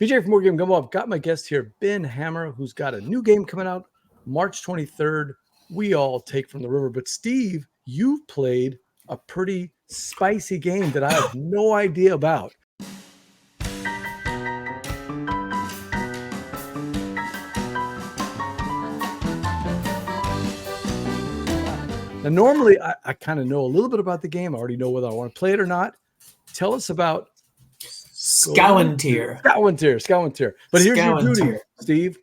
BJ from Game Gumbo. I've got my guest here, Ben Hammer, who's got a new game coming out March 23rd. We all take from the river. But Steve, you've played a pretty spicy game that I have no idea about. Now, normally, I kind of know a little bit about the game. I already know whether I want to play it or not. Tell us about Skoventyr. Skoventyr. But here's your duty, Steve.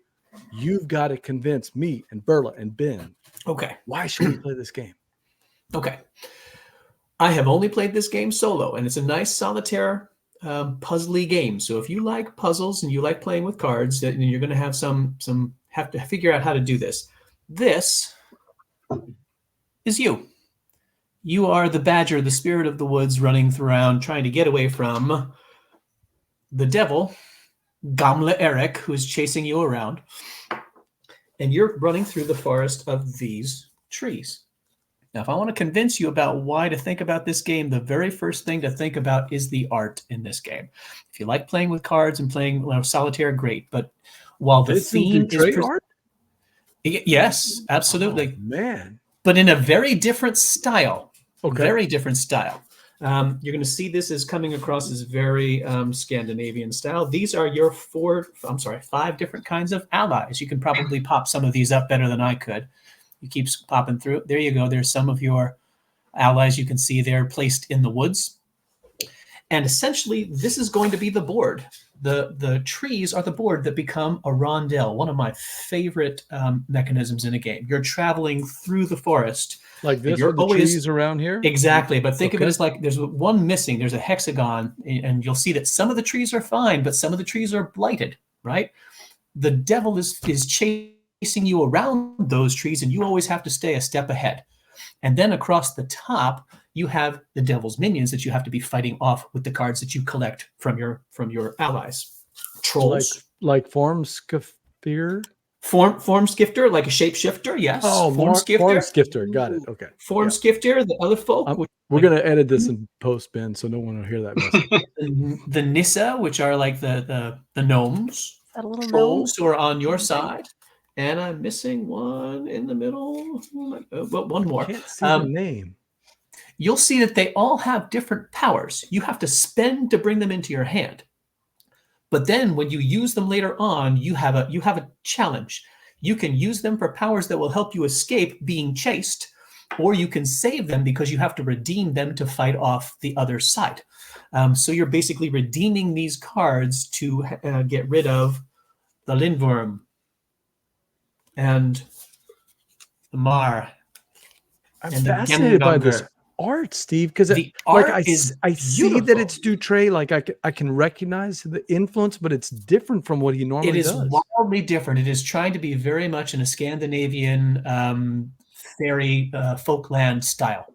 You've got to convince me and Berla and Ben. Okay. Why should we play this game? Okay. I have only played this game solo, and it's a nice solitaire puzzly game. So if you like puzzles and you like playing with cards, then you're going to have have to figure out how to do this. This is you. You are the badger, the spirit of the woods, running around trying to get away from the devil, Gamle Eric, who is chasing you around. And you're running through the forest of these trees. Now, if I want to convince you about why to think about this game, the very first thing to think about is the art in this game. If you like playing with cards and playing solitaire, great. But while the theme is art? Yes, absolutely. Oh, man. But in a very different style. Okay. Very different style. You're going to see this as coming across as very Scandinavian style. These are your 5 different kinds of allies. You can probably pop some of these up better than I could. You keep popping through. There you go. There's some of your allies. You can see they're placed in the woods. And essentially, this is going to be the board. The trees are the board that become a rondel, one of my favorite mechanisms in a game. You're traveling through the forest. Like this with the trees around here? Exactly. But think of it as like there's one missing. There's a hexagon, and you'll see that some of the trees are fine, but some of the trees are blighted, right? The devil is chasing you around those trees, and you always have to stay a step ahead. And then across the top, you have the devil's minions that you have to be fighting off with the cards that you collect from your allies. Trolls. Like Form Skifter? Form Skifter, like a shapeshifter, yes. Oh, Form Skifter. Got it. Okay. Form Skifter, the other folk. We're going to edit this in post, Ben, so no one will hear that message. The Nissa, which are like the gnomes. That little trolls who are on your side. And I'm missing one in the middle. But one more. I can't see the name. You'll see that they all have different powers. You have to spend to bring them into your hand. But then when you use them later on, you have a challenge. You can use them for powers that will help you escape being chased, or you can save them because you have to redeem them to fight off the other side. So you're basically redeeming these cards to get rid of the Lindworm and the Mar. I'm fascinated by this art, Steve, because I see that it's Dutré. Like I can recognize the influence, but it's different from what he normally does. It is wildly different. It is trying to be very much in a Scandinavian fairy folkland style.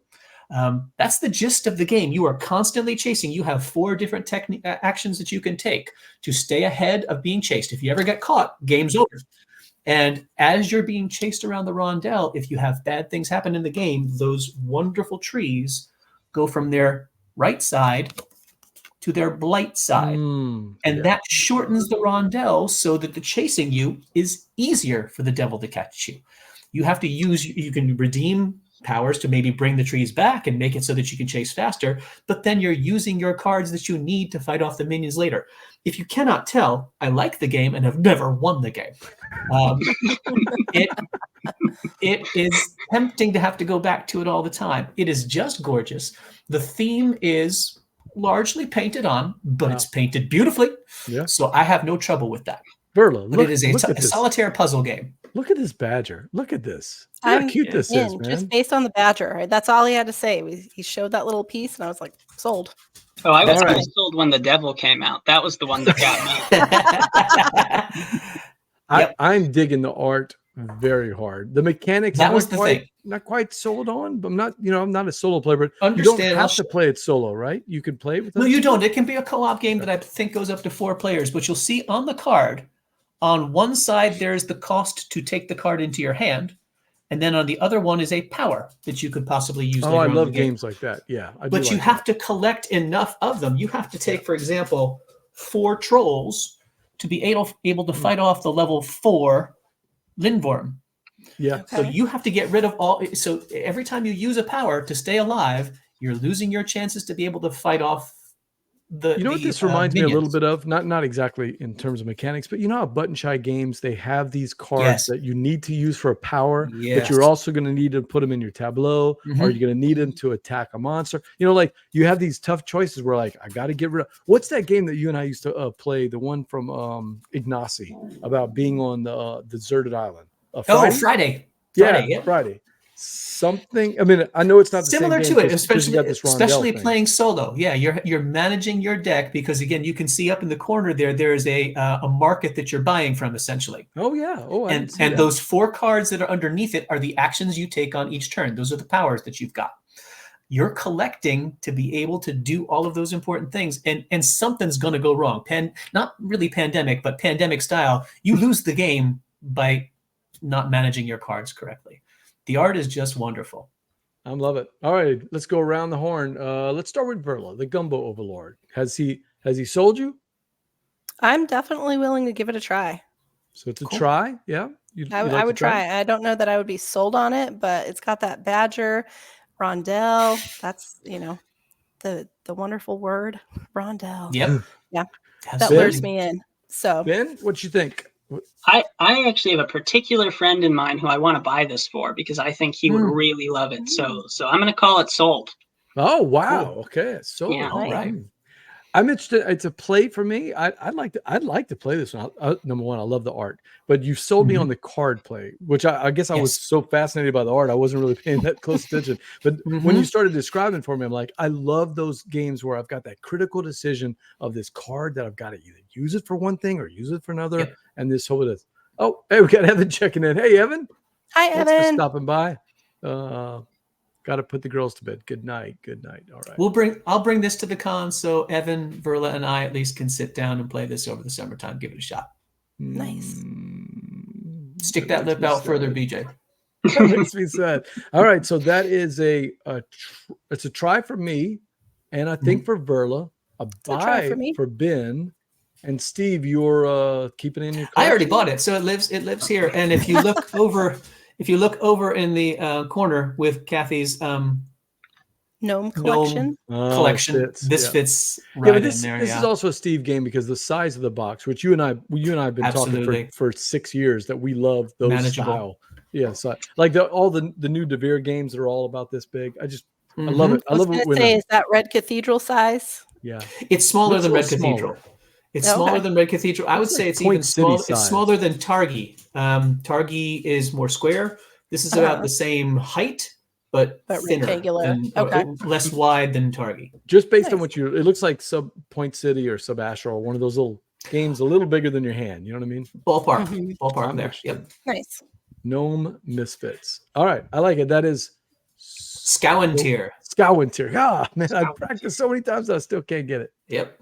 That's the gist of the game. You are constantly chasing. You have 4 different actions that you can take to stay ahead of being chased. If you ever get caught, game's over. And as you're being chased around the rondel, if you have bad things happen in the game, those wonderful trees go from their right side to their blight side. And that shortens the rondel so that the chasing you is easier for the devil to catch you. You have to you can redeem powers to maybe bring the trees back and make it so that you can chase faster, but then you're using your cards that you need to fight off the minions later. If you cannot tell, I like the game and have never won the game. It is tempting to have to go back to it all the time. It is just gorgeous. The theme is largely painted on, but it's painted beautifully. Yeah. So I have no trouble with that. Berla, it is a solitaire puzzle game. Look at this badger. Look at this. Look how cute this is, man. Just based on the badger. Right? That's all he had to say. He showed that little piece, and I was like, sold. Oh, I was sold when the devil came out. That was the one that got me. I'm digging the art very hard. The mechanics, that was the thing. Not quite sold on, but I'm not a solo player, but you don't have to play it solo, right? You can play it with No, you don't. It can be a co-op game that I think goes up to 4 players, but you'll see on the card, on one side, there's the cost to take the card into your hand. And then on the other one is a power that you could possibly use. Oh, I love games like that. Yeah. But you have to collect enough of them. You have to take, for example, 4 trolls to be able to fight off the level 4 Lindworm. Yeah. So you have to get rid of all. So every time you use a power to stay alive, you're losing your chances to be able to fight off the. You know what this reminds me a little bit of? Not exactly in terms of mechanics, but you know how Button Shy games, they have these cards that you need to use for a power, but you're also going to need to put them in your tableau, or you're going to need them to attack a monster. You know, like you have these tough choices where like, I got to get rid of. What's that game that you and I used to play? The one from Ignacy about being on the deserted island. Friday. Friday. Something. I mean, I know it's not the similar same to game, it, especially thing. playing solo. Yeah, you're managing your deck because again, you can see up in the corner there is a market that you're buying from essentially. Oh yeah. Oh, and those 4 cards that are underneath it are the actions you take on each turn. Those are the powers that you've got. You're collecting to be able to do all of those important things, and something's going to go wrong. Not really pandemic, but pandemic style. You lose the game by not managing your cards correctly. The art is just wonderful. I love it. All right, let's go around the horn. Let's start with Verla, the Gumbo Overlord. Has he sold you? I'm definitely willing to give it a try. So it's a try, yeah. I would try. I don't know that I would be sold on it, but it's got that badger, rondelle. That's the wonderful word, rondelle. Yep. Yeah, Absolutely. that lures me in. So Ben, what you think? I actually have a particular friend in mind who I want to buy this for because I think he would really love it. So I'm going to call it sold. Oh wow! Cool. Okay, sold. Yeah. All right. I'm interested. It's a play for me. I'd like to play this one. Number one, I love the art, but you sold me on the card play, which I guess I was so fascinated by the art, I wasn't really paying that close attention. But when you started describing for me, I'm like, I love those games where I've got that critical decision of this card that I've got to either use it for one thing or use it for another, and this whole is. Oh, hey, we got Evan checking in. Hey, Evan. Hi, Thanks for Evan. stopping by. Got to put the girls to bed. Good night. Good night. All right. I'll bring this to the con so Evan, Verla, and I at least can sit down and play this over the summertime. Give it a shot. Nice. Stick that lip out further, BJ. That makes me sad. All right. So that is it's a try for me, and I think for Verla, a buy for Ben, and Steve. You're keeping it in your collection? I already bought it, so it lives here. And if you look over. If you look over in the corner with Kathy's gnome collection, this fits right in there. This is also a Steve game because the size of the box, which you and I have been talking for 6 years, that we love those style. Yeah, so like all the new DeVere games that are all about this big. I love it. I love it. Is that Red Cathedral size? Yeah, it's smaller than Red Cathedral. It's smaller than Red Cathedral. I would say it's even smaller. It's smaller than Targi. Targi is more square. This is about the same height, but thinner, rectangular. Less wide than Targi. Just based on what it looks like Sub Point City or Sub Astro, or one of those little games a little bigger than your hand. You know what I mean? Ballpark there. Yep. Nice. Gnome Misfits. All right, I like it. That is Skoventyr. Skoventyr. Ah, man, I practiced so many times that I still can't get it. Yep.